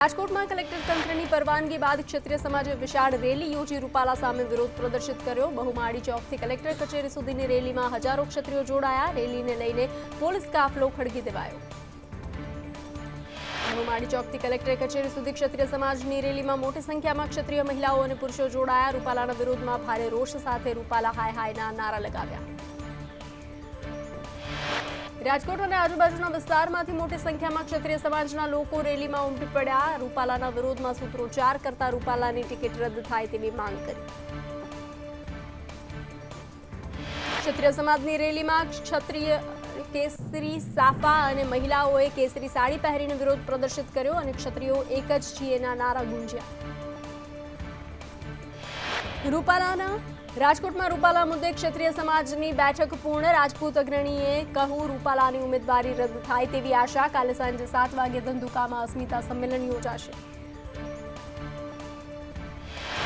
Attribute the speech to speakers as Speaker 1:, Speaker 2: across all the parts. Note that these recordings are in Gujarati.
Speaker 1: રાજકોટમાં કલેક્ટર તંત્રની પરવાનગી બાદ ક્ષત્રિય સમાજે વિશાળ રેલી યોજી રૂપાલા સામે વિરોધ પ્રદર્શિત કર્યો। બહુમાળી ચોકથી કલેક્ટર કચેરી સુધીની રેલીમાં હજારો ક્ષત્રિયો જોડાયા। રેલીને લઈને પોલીસ કાફલો ખડકી દેવાયો। બહુમાળી ચોકથી કલેક્ટર કચેરી સુધી ક્ષત્રિય સમાજની રેલીમાં મોટી સંખ્યામાં ક્ષત્રિય મહિલાઓ અને પુરુષો જોડાયા। રૂપાલાના વિરોધમાં ભારે રોષ સાથે રૂપાલા હાય હાયના નારા લગાવ્યા। રાજકોટ અને આજુબાજુના વિસ્તારમાંથી મોટી સંખ્યામાં ક્ષત્રિય સમાજના લોકો રેલીમાં ઉમટી પડ્યા। રૂપાલાના વિરોધમાં સૂત્રોચ્ચાર કરતા રૂપાલાની ટિકિટ રદ થાય તેવી માંગ કરી। ક્ષત્રિય સમાજની રેલીમાં ક્ષત્રિય કેસરી સાફા અને મહિલાઓએ કેસરી સાડી પહેરીને વિરોધ પ્રદર્શિત કર્યો અને ક્ષત્રિયો એક જ છીએના નારા ગુંજ્યા। રૂપાલાના રાજકોટમાં રૂપાલા મુદ્દે ક્ષત્રિય સમાજની બેઠક પૂર્ણ। રાજપૂત અગ્રણીએ કહ્યું રૂપાલાની ઉમેદવારી રદ થાય તેવી આશા। કાલે સાંજે 7 વાગે ધંધુકામાં અસ્મિતા સંમેલન યોજાશે।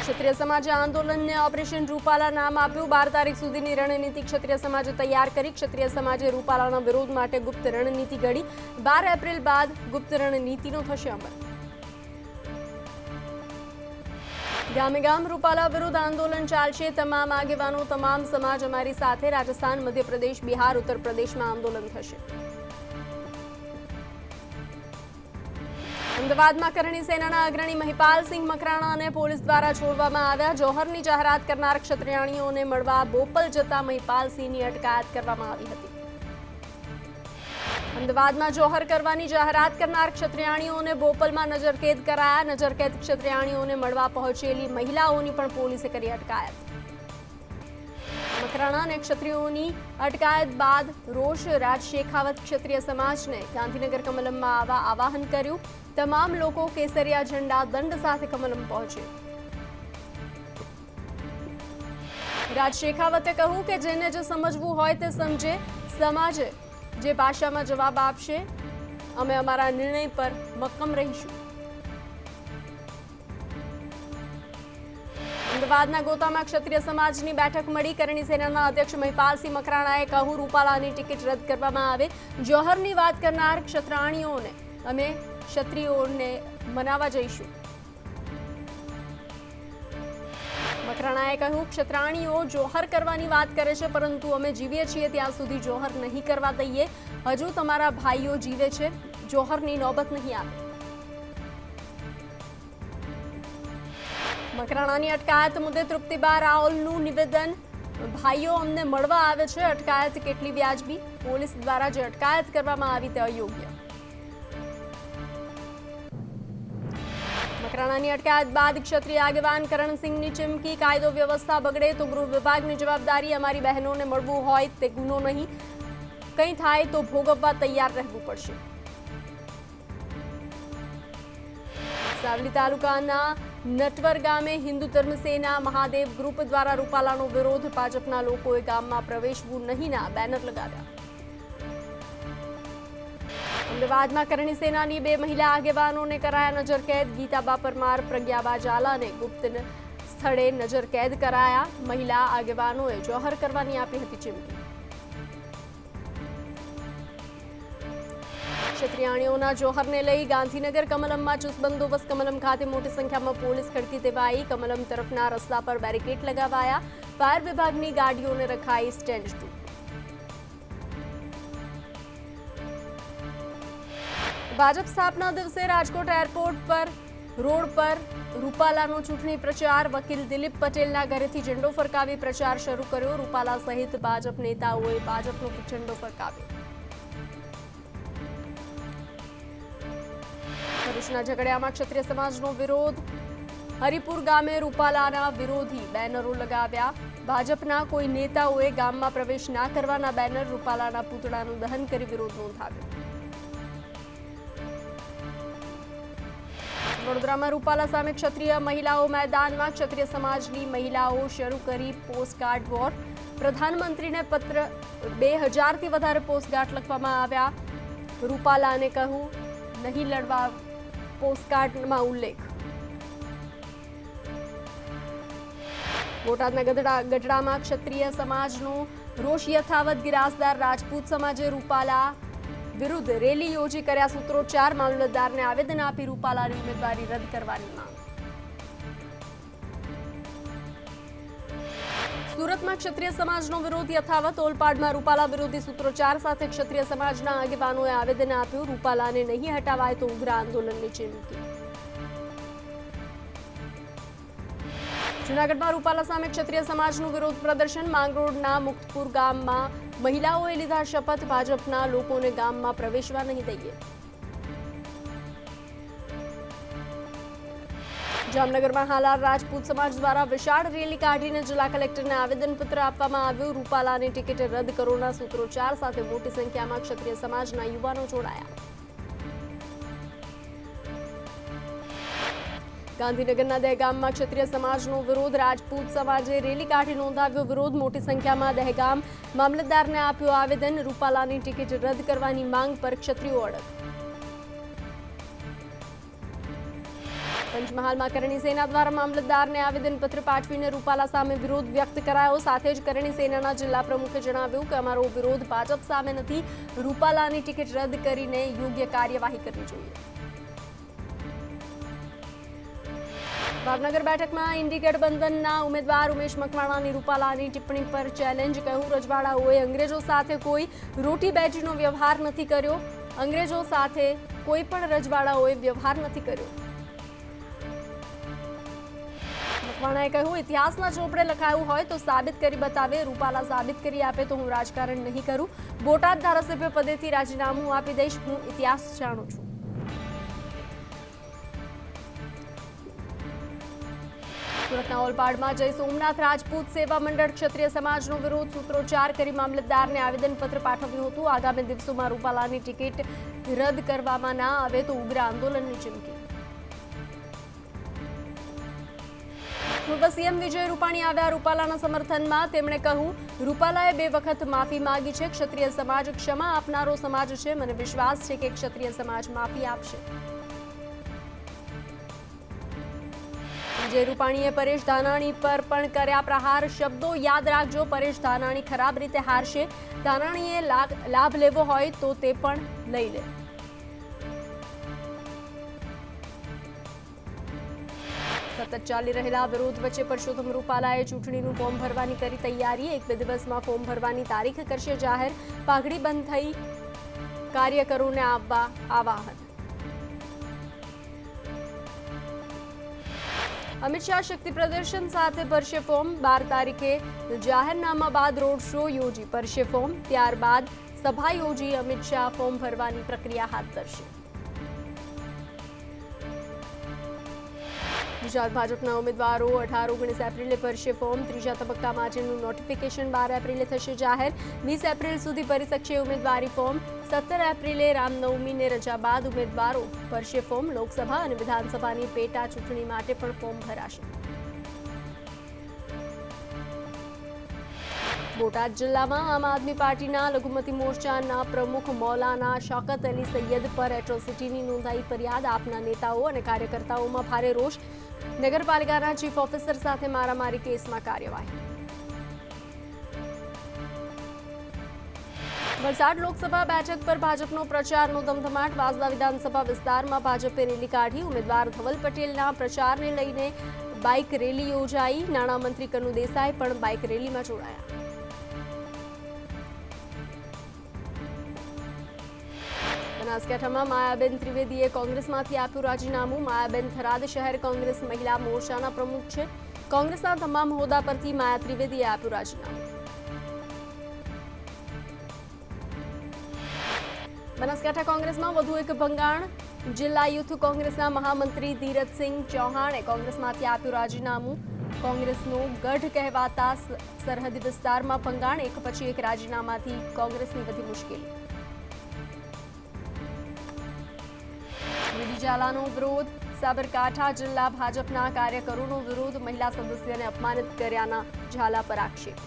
Speaker 1: ક્ષત્રિય સમાજે આંદોલનને ઓપરેશન રૂપાલા નામ આપ્યું। 12 તારીખ સુધીની રણનીતિ ક્ષત્રિય સમાજે તૈયાર કરી। ક્ષત્રિય સમાજે રૂપાલાના વિરોધ માટે ગુપ્ત રણનીતિ ઘડી। 12 એપ્રિલ બાદ ગુપ્ત રણનીતિનો થશે અમલ। ગામે ગામ રૂપાલા વિરુદ્ધ આંદોલન ચાલશે। તમામ આગેવાનો, તમામ સમાજ અમારી સાથે। રાજસ્થાન, મધ્યપ્રદેશ, બિહાર, ઉત્તર પ્રદેશમાં આંદોલન થશે। અમદાવાદમાં કરણી સેનાના અગ્રણી મહિપાલસિંહ મકરાણાને પોલીસ દ્વારા છોડવામાં આવ્યા। જોહરની જાહેરાત કરનાર ક્ષત્રિયાણીઓને મળવા બોપલ જતા મહિપાલસિંહની અટકાયત કરવામાં આવી હતી। અમદાવાદમાં જોહર કરવાની જાહેરાત કરનાર ક્ષત્રિયાણીઓને બોપલમાં નજરકેદ કરાયા। નજરકેદ ક્ષત્રિયાણીઓને મળવા પહોંચેલી મહિલાઓની પણ પોલીસે કરી અટકાયત। મકરાણા અને ક્ષત્રિયોની અટકાયત બાદ રોષ રાજ શેખાવત ક્ષત્રિય સમાજને ગાંધીનગર કમલમમાં આવવા આવાહન કર્યું। તમામ લોકો કેસરિયા ઝંડા દંડ સાથે કમલમ પહોંચે। રાજ શેખાવતે કહ્યું કે જેને જે સમજવું હોય તે સમજે। સમાજે જે ભાષામાં જવાબ આપશે અમે અમારા નિર્ણય પર મક્કમ રહીશું। અમદાવાદના ગોતામાં ક્ષત્રિય સમાજની બેઠક મળી। કરણી સેનાના અધ્યક્ષ મહિપાલસિંહ મકરાણાએ કહ્યું રૂપાલાની ટિકિટ રદ કરવામાં આવે। જોહરની વાત કરનાર ક્ષત્રાણીઓને અમે ક્ષત્રિયોને મનાવવા જઈશું। મકરાણાએ કહ્યું ક્ષત્રાણીઓ જોહર કરવાની વાત કરે છે પરંતુ અમે જીવીએ છીએ ત્યાં સુધી જોહર નહીં કરવા દઈએ। હજુ તમારા ભાઈઓ જીવે છે, જોહરની નોબત નહીં આવે। મકરાણાની અટકાયત મુદ્દે તૃપ્તિબા રાઓલનું નિવેદન। ભાઈઓ અમને મળવા આવે છે, અટકાયત કેટલી વ્યાજબી? પોલીસ દ્વારા જે અટકાયત કરવામાં આવી તે અયોગ્ય। મકરાણાની અટકાયત બાદ ક્ષત્રિય આગેવાન કરણસિંહની ચીમકી। કાયદો વ્યવસ્થા બગડે તો ગૃહ વિભાગની જવાબદારી। અમારી બહેનોને મળવું હોય તે ગુનો નહીં, કંઈ થાય તો ભોગવવા તૈયાર રહેવું પડશે। સાવલી તાલુકાના નટવર ગામે હિન્દુ ધર્મ સેના મહાદેવ ગ્રુપ દ્વારા રૂપાલાનો વિરોધ। ભાજપના લોકોએ ગામમાં પ્રવેશવું નહીંના બેનર લગાવ્યા। અમદાવાદમાં કરણી સેનાની 2 મહિલા આગેવાનોને કરાયા નજરકેદ। ગીતાબા પરમાર, પ્રજ્ઞાબા ઝાલાને ગુપ્ત સ્થળે નજરકેદ કરાયા। મહિલા આગેવાનોએ જોહર કરવાની આપી હતી ચીમકી। ક્ષત્રિયાણીઓના જોહરને લઈ ગાંધીનગર કમલમમાં ચુસ્ત બંદોબસ્ત। કમલમ ખાતે મોટી સંખ્યામાં પોલીસ ખડકી દેવાઈ। કમલમ તરફના રસ્તા પર બેરિકેડ લગાવાયા। ફાયર વિભાગની ગાડીઓને રખાઈ સ્ટેન્ડ ટુ। ભાજપ સ્થાપના દિવસે રાજકોટ એરપોર્ટ પર રોડ પર રૂપાલાનો ચૂંટણી પ્રચાર। વકીલ દિલીપ પટેલના ઘરેથી ઝંડો ફરકાવી પ્રચાર શરૂ કર્યો। રૂપાલા સહિત ભાજપ નેતાઓએ ભાજપનો ઝંડો ફરકાવ્યો। ભરૂચના ઝઘડિયામાં ક્ષત્રિય સમાજનો વિરોધ। હરિપુર ગામે રૂપાલાના વિરોધી બેનરો લગાવ્યા। ભાજપના કોઈ નેતાઓએ ગામમાં પ્રવેશ ના કરવાના બેનર, રૂપાલાના પૂતળાનું દહન કરી વિરોધ નોંધાવ્યો। વડોદરામાં રૂપાલા સામે ક્ષત્રિય મહિલાઓ મેદાનમાં। ક્ષત્રિય સમાજની મહિલાઓ શરૂ કરી પોસ્ટકાર્ડ વોર। પ્રધાનમંત્રીને પત્ર। 2000થી વધારે પોસ્ટકાર્ડ લખવામાં આવ્યા। રૂપાલાને કહ્યું નહીં લડવા, પોસ્ટકાર્ડમાં ઉલ્લેખ। બોટાદના ગઢડામાં ક્ષત્રિય સમાજનો રોષ યથાવત। ગિરાસદાર રાજપૂત સમાજે રૂપાલા વિરુદ્ધ રેલી યોજી કર્યા સૂત્રોચ્ચાર, મામલતદારને આવેદન આપી રૂપાલાની ઉમેદવારી રદ કરવાની માંગ। સુરતમાં ક્ષત્રિય સમાજનો વિરોધ યથાવત, ઓલપાડમાં રૂપાલા વિરોધી સૂત્રોચ્ચાર સાથે ક્ષત્રિય સમાજના આગેવાનોએ આવેદન આપ્યું, રૂપાલાને નહીં હટાવાય તો ઉગ્ર આંદોલનની ચીમકી। જૂનાગઢમાં રૂપાલા સામે ક્ષત્રિય સમાજનું વિરોધ પ્રદર્શન, માંગરોળના મુક્તપુર ગામમાં મહિલાઓએ લીધા શપથ, ભાજપના લોકોને ગામમાં પ્રવેશવા નહીં દઈએ। જામનગરમાં હાલાર રાજપૂત સમાજ દ્વારા વિશાળ રેલી કાઢીને જિલ્લા કલેક્ટરને આવેદનપત્ર આપવામાં આવ્યું, રૂપાલાની ટિકિટ રદ કરોના સૂત્રોચ્ચાર સાથે મોટી સંખ્યામાં ક્ષત્રિય સમાજના યુવાનો જોડાયા। ગાંધીનગરના દહેગામમાં ક્ષત્રિય સમાજનો વિરોધ, રાજપૂત સમાજે રેલી કાઢી નોંધાવ્યો વિરોધ, મોટી સંખ્યામાં દહેગામ મામલતદારને આપ્યું આવેદન, રૂપાલાની ટિકિટ રદ કરવાની માંગ પર ક્ષત્રિયો અડગ। પંચમહાલમાં કરણી સેના દ્વારા મામલતદારને આવેદનપત્ર પાઠવીને રૂપાલા સામે વિરોધ વ્યક્ત કરાયો, સાથે જ કરણી સેનાના જિલ્લા પ્રમુખે જણાવ્યું કે અમારો વિરોધ ભાજપ સામે નથી, રૂપાલાની ટિકિટ રદ કરીને યોગ્ય કાર્યવાહી કરવી જોઈએ। ભાવનગર બેઠકમાં ઇન્ડી ગઠબંધનના ઉમેદવાર ઉમેશ મકવાણાની રૂપાલાની ટિપ્પણી પર ચેલેન્જ, કહ્યું રજવાડાઓએ અંગ્રેજો સાથે કોઈ રોટી બેટીનો વ્યવહાર નથી કર્યો, અંગ્રેજો સાથે કોઈ પણ રજવાડાઓએ વ્યવહાર નથી કર્યો। મકવાણાએ કહ્યું ઇતિહાસના ચોપડે લખાયું હોય તો સાબિત કરી બતાવે, રૂપાલા સાબિત કરી આપે તો હું રાજકારણ નહીં કરું, બોટાદ ધારાસભ્ય પદેથી રાજીનામું આપી દઈશ, હું ઇતિહાસ જાણું છું। સુરતના ઓલપાડમાં જય સોમનાથ રાજપૂત સેવા મંડળ ક્ષત્રિય સમાજનો વિરોધ, સૂત્રોચ્ચાર કરી મામલતદારને આવેદનપત્ર પાઠવ્યું હતું, આગામી દિવસોમાં રૂપાલાની ટિકિટ રદ કરવામાં ના આવે તો ઉગ્ર આંદોલનની ચીમકી। પૂર્વ સીએમ વિજય રૂપાણી આવ્યા રૂપાલાના સમર્થનમાં, તેમણે કહ્યું રૂપાલાએ 2 વખત માફી માંગી છે, ક્ષત્રિય સમાજ ક્ષમા આપનારો સમાજ છે, મને વિશ્વાસ છે કે ક્ષત્રિય સમાજ માફી આપશે। વિજય રૂપાણીએ પરેશ ધાનાણી પર પણ કર્યા પ્રહાર, શબ્દો યાદ રાખજો, પરેશ ધાનાણી ખરાબ રીતે હારશે, ધાનાણીએ લાભ લેવો હોય તો તે પણ લઈ લે। સતત ચાલી રહેલા વિરોધ વચ્ચે પરસોત્તમ રૂપાલાએ ચૂંટણીનું ફોર્મ ભરવાની કરી તૈયારી, 1-2 દિવસમાં ફોર્મ ભરવાની તારીખ કરશે જાહેર, પાઘડી બંધ થઈ કાર્યકરોને આવવા આવાહન। અમિત શાહ શક્તિ પ્રદર્શન સાથે ભરશે ફોર્મ, 12 તારીખે જાહેરનામા બાદ રોડ શો યોજી ભરશે ફોર્મ, ત્યારબાદ સભા યોજી અમિત શાહ ફોર્મ ભરવાની પ્રક્રિયા હાથ ધરશે। ગુજરાત ભાજપના ઉમેદવારો 18-19 એપ્રિલે ભરશે ફોર્મ, ત્રીજા તબક્કા માટેનું નોટિફિકેશન 12 એપ્રિલે થશે જાહેર, 20 એપ્રિલ સુધી ભરી શકશે ઉમેદવારી ફોર્મ, 17 એપ્રિલે રામનવમીને રજા બાદ ઉમેદવારો ભરશે ફોર્મ, લોકસભા અને વિધાનસભાની પેટા ચૂંટણી માટે પણ ફોર્મ ભરાશે। બોટાદ જિલ્લામાં આમ આદમી પાર્ટીના લઘુમતી મોરચાના પ્રમુખ મૌલાના શૌકત અલી સૈયદ પર એટ્રોસિટીની નોંધાઈ ફરિયાદ, આપના નેતાઓ અને કાર્યકર્તાઓમાં ભારે રોષ, નગરપાલિકાના ચીફ ઓફિસર સાથે મારામારી કેસમાં કાર્યવાહી। વલસાડ લોકસભા બેઠક પર ભાજપનો પ્રચારનો ધમધમાટ, વાંસદા વિધાનસભા વિસ્તારમાં ભાજપે રેલી કાઢી, ઉમેદવાર ધવલ પટેલના પ્રચારને લઈને બાઇક રેલી યોજાઈ, નાણામંત્રી કનુ દેસાઈ પણ બાઇક રેલીમાં જોડાયા। બનાસકાંઠામાં માયાબેન ત્રિવેદીએ કોંગ્રેસમાંથી આપ્યું રાજીનામું, માયાબેન થરાદ શહેર કોંગ્રેસ મહિલા મોરચાના પ્રમુખ છે, કોંગ્રેસના તમામ હોદ્દા પરથી માયા ત્રિવેદીએ આપ્યું રાજીનામું। બનાસકાંઠા કોંગ્રેસમાં વધુ એક ભંગાણ, જિલ્લા યુથ કોંગ્રેસના મહામંત્રી ધીરજસિંહ ચૌહાણે કોંગ્રેસમાંથી આપ્યું રાજીનામું, કોંગ્રેસનો ગઢ કહેવાતા સરહદી વિસ્તારમાં ભંગાણ, એક પછી એક રાજીનામાથી કોંગ્રેસની વધી મુશ્કેલી। ઝાલાનો વિરોધ, સાબરકાંઠા જિલ્લા ભાજપના કાર્યકરોનો વિરોધ, મહિલા સદસ્યને અપમાનિત કર્યાના ઝાલા પર આક્ષેપ।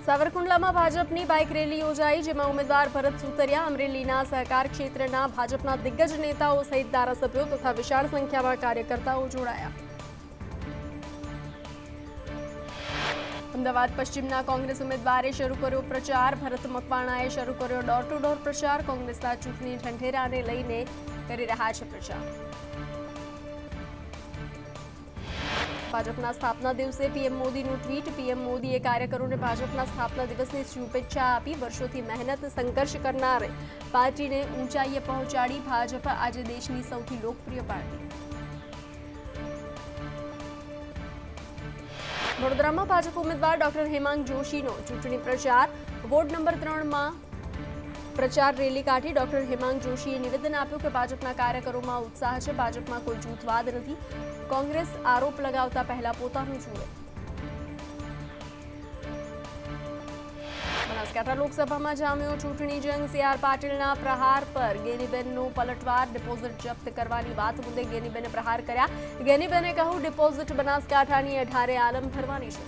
Speaker 1: સાવરકુંડલામાં ભાજપની બાઇક રેલી યોજાઈ, જેમાં ઉમેદવાર ભરત સુતરિયા, અમરેલીના સહકાર ક્ષેત્રના ભાજપના દિગ્ગજ નેતાઓ સહિત ધારાસભ્યો તથા વિશાળ સંખ્યામાં કાર્યકર્તાઓ જોડાયા। અમદાવાદ પશ્ચિમના કોંગ્રેસ ઉમેદવારે શરૂ કર્યો પ્રચાર. ભરત મકવાણાએ શરૂ કર્યો ડોર ટુ ડોર પ્રચાર. કોંગ્રેસના ચૂંટણી ઢંઢેરાને લઈને કરી રહ્યા છે પ્રચાર. ભાજપના સ્થાપના દિવસે પીએમ મોદીનું ટ્વીટ. પીએમ મોદીએ કાર્યકરોને ભાજપના સ્થાપના દિવસની શુભેચ્છા આપી. વર્ષોથી મહેનત સંઘર્ષ કરનાર પાર્ટીને ઊંચાઈએ પહોંચાડી. ભાજપ આજે દેશની સૌથી લોકપ્રિય પાર્ટી. વડોદરામાં ભાજપ ઉમેદવાર ડોક્ટર હેમાંગ જોશીનો ચૂંટણી પ્રચાર. વોર્ડ નંબર 3માં પ્રચાર રેલી કાઢી. ડોક્ટર હેમાંગ જોશીએ નિવેદન આપ્યું કે ભાજપના કાર્યકરોમાં ઉત્સાહ છે. ભાજપમાં કોઈ જૂથવાદ નથી. કોંગ્રેસ આરોપ લગાવતા પહેલા પોતાનું જુએ. બનાસકાંઠા લોકસભામાં જામ્યો ચૂંટણી જંગ. સી.આર. પાટીલના પ્રહાર પર ગેનીબેનનો પલટવાર. ડિપોઝિટ જપ્ત કરવાની વાત મુદ્દે ગેનીબેને પ્રહાર કર્યા. ગેનીબેને કહ્યું, ડિપોઝિટ બનાસકાંઠાની 18 આલમ ભરવાની છે.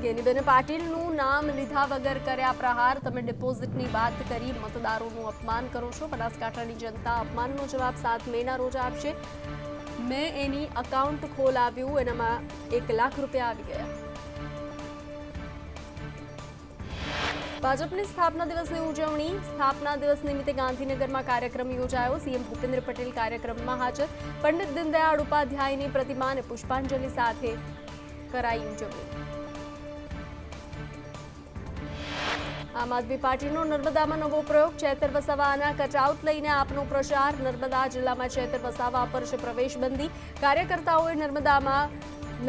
Speaker 1: ગેનીબેને પાટીલનું નામ લીધા વગર કર્યા પ્રહાર. તમે ડિપોઝિટની વાત કરી, મતદારોનું અપમાન કરો છો. બનાસકાંઠાની જનતા અપમાનનો જવાબ 7 મેના રોજ આપશે. મેં એની એકાઉન્ટ ખોલાવ્યું, એનામાં 1 લાખ રૂપિયા આવી ગયા. ભાજપની સ્થાપના દિવસની ઉજવણી. સ્થાપના દિવસ નિમિત્તે ગાંધીનગરમાં કાર્યક્રમ યોજાયો. સીએમ ભૂપેન્દ્ર પટેલ કાર્યક્રમમાં હાજર. પંડિત દીનદયાળ ઉપાધ્યાયની પ્રતિમાને પુષ્પાંજલિ સાથે કરાઈ ઉજવણી. આમ આદમી પાર્ટીનો નર્મદામાં નવો પ્રયોગ. ચેતર વસાવાના કટઆઉટ લઈને આપનો પ્રચાર. નર્મદા જિલ્લામાં ચેતર વસાવા પર છે પ્રવેશબંધી. કાર્યકર્તાઓએ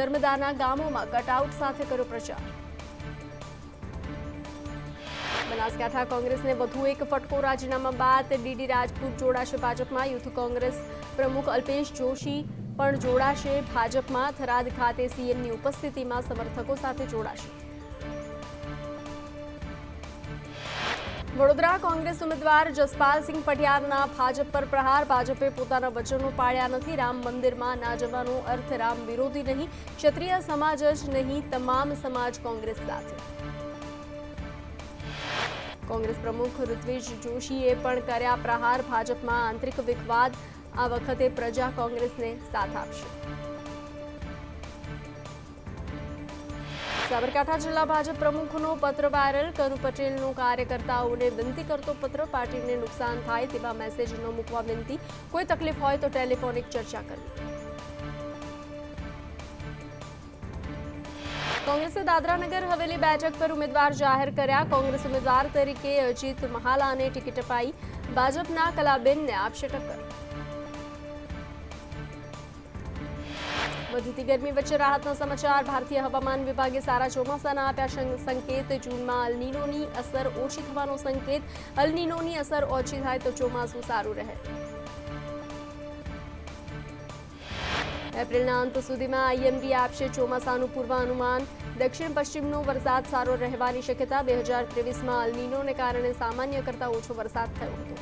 Speaker 1: નર્મદાના ગામોમાં કટઆઉટ સાથે કર્યો પ્રચાર. બનાસકાંઠા કોંગ્રેસને વધુ એક ફટકો. રાજીનામા બાદ ડીડી રાજપૂત જોડાશે ભાજપમાં. યુથ કોંગ્રેસ પ્રમુખ અલ્પેશ જોશી પણ જોડાશે ભાજપમાં. થરાદ ખાતે સીએમની ઉપસ્થિતિમાં સમર્થકો સાથે જોડાશે. વડોદરા કોંગ્રેસ ઉમેદવાર જસપાલસિંહ પટિયારના ભાજપ પર પ્રહાર. ભાજપે પોતાના વચનો પાળ્યા નથી. રામ મંદિરમાં ના જવાનો અર્થ રામ વિરોધી નહીં. ક્ષત્રિય સમાજ જ નહીં, તમામ સમાજ કોંગ્રેસ સાથે. કોંગ્રેસ પ્રમુખ ઋત્વિજ જોશીએ પણ કર્યા પ્રહાર. ભાજપમાં આંતરિક વિવાદ. આ વખતે પ્રજા કોંગ્રેસને સાથ આપશે. સાબરકાંઠા જિલ્લા ભાજપ પ્રમુખનો પત્ર વાયરલ. કનુ પટેલનો કાર્યકર્તાઓને વિનંતી કરતો પત્ર. પાર્ટીને નુકસાન થાય તેવા મેસેજ ન મૂકવા વિનંતી. કોઈ તકલીફ હોય તો ટેલિફોનિક ચર્ચા કરવી. કોંગ્રેસે દાદરાનગર હવેલી બેઠક પર ઉમેદવાર જાહેર કર્યા. કોંગ્રેસ ઉમેદવાર તરીકે અજીત મહાલાને ટિકિટ અપાઈ. ભાજપના કલાબેનને આપશે ટક્કર. વધતી ગરમી વચ્ચે રાહતના સમાચાર. ભારતીય હવામાન વિભાગે સારા ચોમાસાના આપ્યા સંકેત. જૂનમાં અલનીનોની અસર ઓછી થવાનો સંકેત. અલનીનોની અસર ઓછી થાય તો ચોમાસું સારું રહે. એપ્રિલના અંત સુધીમાં આઈએમડી આપશે ચોમાસાનું પૂર્વાનુમાન. દક્ષિણ પશ્ચિમનો વરસાદ સારો રહેવાની શક્યતા. 2023માં અલનીનોને કારણે સામાન્ય કરતાં ઓછો વરસાદ થયો હતો.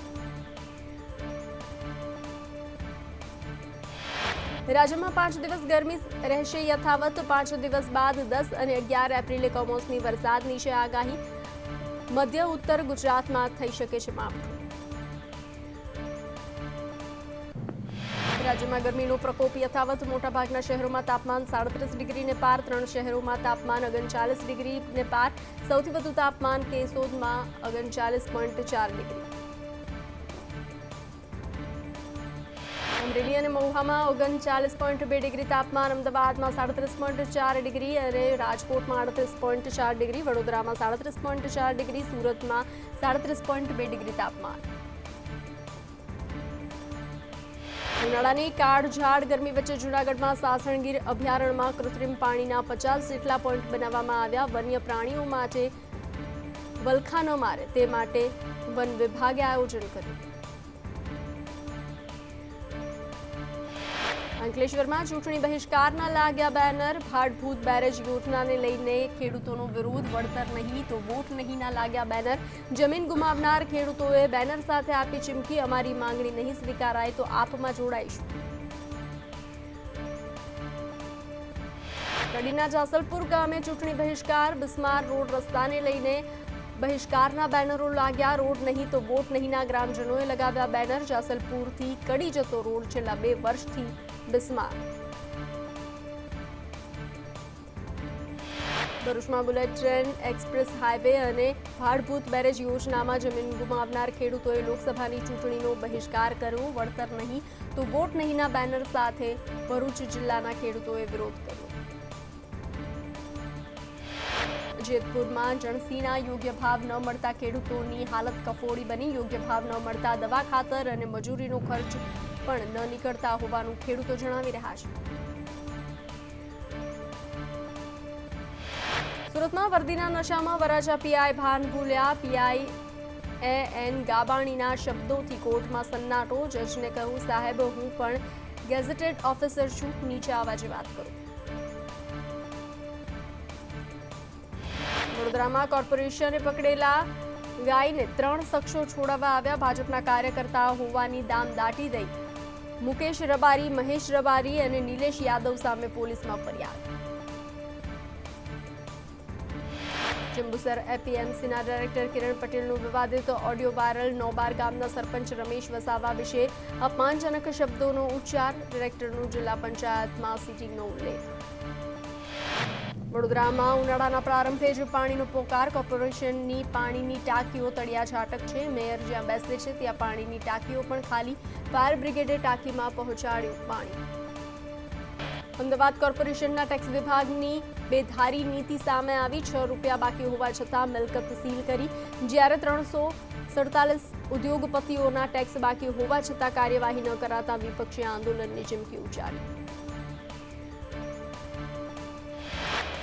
Speaker 1: રાજ્યમાં 5 દિવસ ગરમી રહેશે યથાવત. 5 દિવસ બાદ 10 અને 11 એપ્રિલે કમોસમી વરસાદની છે આગાહી. મધ્ય ઉત્તર ગુજરાતમાં થઈ શકે છે માવઠું. રાજ્યમાં ગરમીનો પ્રકોપ યથાવત. મોટાભાગના શહેરોમાં તાપમાન 37 ડિગ્રીને પાર. 3 શહેરોમાં તાપમાન 39 ડિગ્રીને પાર. સૌથી વધુ તાપમાન કેશોદમાં 39.4 ડિગ્રી. અમરેલી અને મહુવામાં 39.2 ડિગ્રી તાપમાન. અમદાવાદમાં 37.4 ડિગ્રી અને રાજકોટમાં 38.4 ડિગ્રી. વડોદરામાં 37.4 ડિગ્રી. સુરતમાં 37.2 ડિગ્રી તાપમાન. ઉનાળાની કાળઝાળ ગરમી વચ્ચે જૂનાગઢમાં સાસણગીર અભયારણ્યમાં કૃત્રિમ પાણીના 50 જેટલા પોઈન્ટ બનાવવામાં આવ્યા. વન્ય પ્રાણીઓ માટે વલખા ન મારે તે માટે વન વિભાગે આયોજન કર્યું. અંકલેશ્વરમાં ચૂંટણી બહિષ્કારના લાગ્યા બેનર. ભાડભૂત બેરેજ યોજનાને લઈને ખેડૂતોનો વિરોધ. વળતર નહીં તો વોટ નહીંના લાગ્યા બેનર. જમીન ગુમાવનાર ખેડૂતોએ બેનર સાથે આપી ચીમકી. અમારી માંગણી નહીં સ્વીકારાય તો આપમાં જોડાઈશું. કડીના જાસલપુર ગામે ચૂંટણી બહિષ્કાર. બિસ્માર રોડ રસ્તાને લઈને બહિષ્કારના બેનરો લાગ્યા. રોડ નહીં તો વોટ નહીંના ગ્રામજનોએ લગાવ્યા બેનર. જાસલપુરથી કડી જતો રોડ છેલ્લા 2 વર્ષથી બિસ્માર. ભરૂચમાં બુલેટ ટ્રેન એક્સપ્રેસ હાઈવે અને ભાડભૂત બેરેજ યોજનામાં જમીન ગુમાવનાર ખેડૂતોએ લોકસભાની ચૂંટણીનો બહિષ્કાર કર્યો. વળતર નહીં તો વોટ નહીંના બેનર સાથે ભરૂચ જિલ્લાના ખેડૂતોએ વિરોધ કર્યો. જેતપુરમાં જણસીના યોગ્ય ભાવ ન મળતા ખેડૂતોની હાલત કફોડી બની. યોગ્ય ભાવ ન મળતા દવા, ખાતર અને મજૂરીનો ખર્ચ પણ ન નીકળતા હોવાનું ખેડૂતો જણાવી રહ્યા છે. સુરતમાં વર્દીના નશામાં વરાછા પીઆઈ ભાન ભૂલ્યા. પીઆઈ એન ગાબાણીના શબ્દોથી કોર્ટમાં સન્નાટો. જજને કહ્યું, સાહેબ હું પણ ગેઝેટેડ ઓફિસર છું, નીચે અવાજે વાત કરો. વડોદરામાં કોર્પોરેશને પકડેલા ગાયને 3 શખ્સો છોડાવવા આવ્યા. ભાજપના કાર્યકર્તા હોવાની દામ દાટી દઈ મુકેશ રબારી, મહેશ રબારી અને નિલેશ યાદવ સામે પોલીસમાં ફરિયાદ. જંબુસર એપીએમસીના ડાયરેક્ટર કિરણ પટેલનું વિવાદિત ઓડિયો વાયરલ. નોબાર ગામના સરપંચ રમેશ વસાવા વિશે અપમાનજનક શબ્દોનો ઉચ્ચાર. ડાયરેક્ટરનું જિલ્લા પંચાયતમાં સિટિંગનો ઉલ્લેખ. વડોદરામાં ઉનાળાના પ્રારંભે જ પાણીનો પોકાર. કોર્પોરેશનની પાણીની ટાંકીઓ તળિયા છાટક છે. મેયર જ્યાં બેસે છે ત્યાં પાણીની ટાંકીઓ પણ ખાલી. ફાયર બ્રિગેડે ટાંકીમાં પહોંચાડ્યું પાણી. અમદાવાદ કોર્પોરેશનના ટેક્સ વિભાગની બેધારી નીતિ સામે આવી. 6 રૂપિયા બાકી હોવા છતાં મિલકત સીલ કરી. જ્યારે 347 ઉદ્યોગપતિઓના ટેક્સ બાકી હોવા છતાં કાર્યવાહી ન કરાતા વિપક્ષી આંદોલનની ચીમકી ઉચ્ચારી.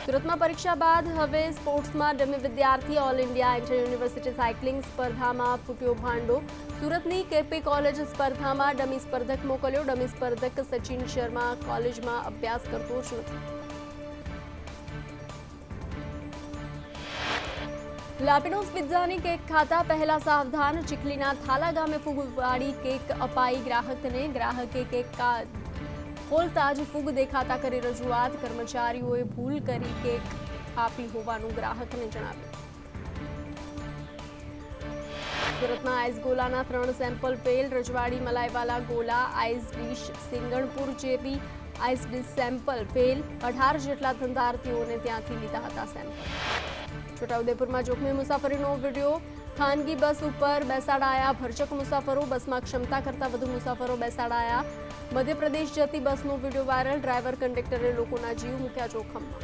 Speaker 1: સુરતમાં પરીક્ષા બાદ હવે સ્પોર્ટ્સમાં ડમી વિદ્યાર્થી. All India inter university cycling સ્પર્ધામાં ફૂટ્યો ભાંડો. સુરતની કેપી કોલેજ સ્પર્ધામાં ડમી સ્પર્ધક મોકલ્યો. ડમી સ્પર્ધક સચિન શર્મા કોલેજમાં અભ્યાસ કરતો જ નથી. લાપિનોઝ પિઝાની કેક ખાતા પહેલા સાવધાન. ચીખલીના થાલા ગામે ફૂગવાળી કેક અપાઈ ગ્રાહકને. ગ્રાહકે કેક ખોલતા જ ફૂગ દેખાતા કરી રજૂઆત. કર્મચારીઓએ ભૂલ કરી કેક આપી હોવાનું ગ્રાહકને જણાવ્યું. સુરતના આઈસ ગોલાના 3 સેમ્પલ ફેલ. રજવાડી, મલાઈવાલા ગોલા, આઈસ ડીશ, સિંગણપુર જેવી આઈસ ડીશ સેમ્પલ ફેલ. 18 જેટલા ધંધાર્થીઓને ત્યાંથી લીધા હતા સેમ્પલ. છોટાઉદેપુરમાં જોખમી મુસાફરીનો વિડીયો. ખાનગી બસ ઉપર બેસાડાયા ભરચક મુસાફરો. બસમાં ક્ષમતા કરતાં વધુ મુસાફરો બેસાડાયા. મધ્યપ્રદેશ જતી બસનો વિડીયો વાયરલ. ડ્રાઈવર, કંડક્ટરે લોકોના જીવ મૂક્યા જોખમમાં.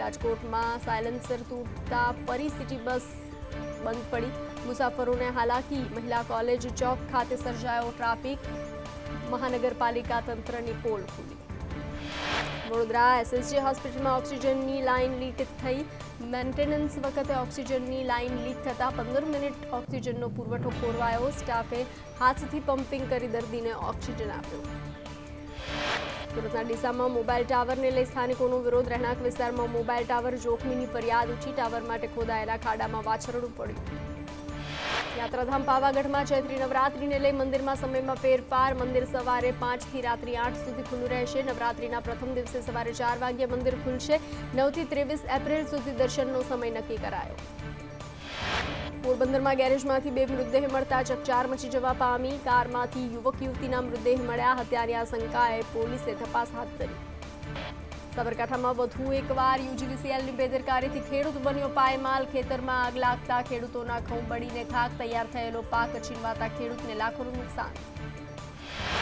Speaker 1: રાજકોટમાં સાયલેન્સર તૂટતા ફરી સિટી બસ બંધ પડી. મુસાફરોને હાલાકી. મહિલા કોલેજ ચોક ખાતે સર્જાયો ટ્રાફિક. મહાનગરપાલિકા તંત્રની પોલ ખુલી. વડોદરા એસએસજી હોસ્પિટલમાં ઓક્સિજનની લાઇન લીક થઈ. મેન્ટેનન્સ વખતે ઓક્સિજનની લાઇન લીક થતાં 15 મિનિટ ઓક્સિજનનો પુરવઠો ખોરવાયો. સ્ટાફે હાથથી પમ્પિંગ કરી દર્દીને ઓક્સિજન આપ્યો. સુરતના ડીસામાં મોબાઈલ ટાવરને લઈ સ્થાનિકોનો વિરોધ. રહેણાંક વિસ્તારમાં મોબાઈલ ટાવર જોખમીની ફરિયાદ ઉઠી. ટાવર માટે ખોદાયેલા ખાડામાં વાછરડું પડ્યું. યાત્રાધામ પાવાગઢમાં ચૈત્રી નવરાત્રીને લઈ મંદિરમાં સમયમાં ફેરફાર. મંદિર સવારે 5 થી રાત્રે 8 સુધી ખુલ્લું રહેશે. નવરાત્રીના પ્રથમ દિવસે સવારે 4 વાગ્યે મંદિર ખુલશે. 9 થી 23 એપ્રિલ સુધી દર્શનનો સમય નક્કી કરાયો. પોરબંદરમાં ગેરેજમાંથી 2 મૃતદેહ મળતા ચકચાર મચી જવા પામી. કારમાંથી યુવક યુવતીના મૃતદેહ મળ્યા. હત્યાની આશંકાએ પોલીસે તપાસ હાથ ધરી. સાબરકાંઠામાં વધુ એકવાર યુજીવીસીએલની બેદરકારીથી ખેડૂત બન્યો પાયમાલ. ખેતરમાં આગ લાગતા ખેડૂતોના ઘઉં બળીને ખાક. તૈયાર થયેલો પાક છીનવાતા ખેડૂતને લાખોનું નુકસાન.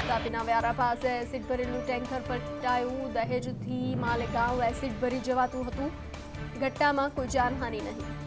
Speaker 1: તાપીના વ્યારા પાસે એસિડ ભરેલું ટેન્કર પલટાયું. દહેજથી માલેગાંવ એસિડ ભરી જવાતું હતું. ઘટનામાં કોઈ જાનહાનિ નહીં.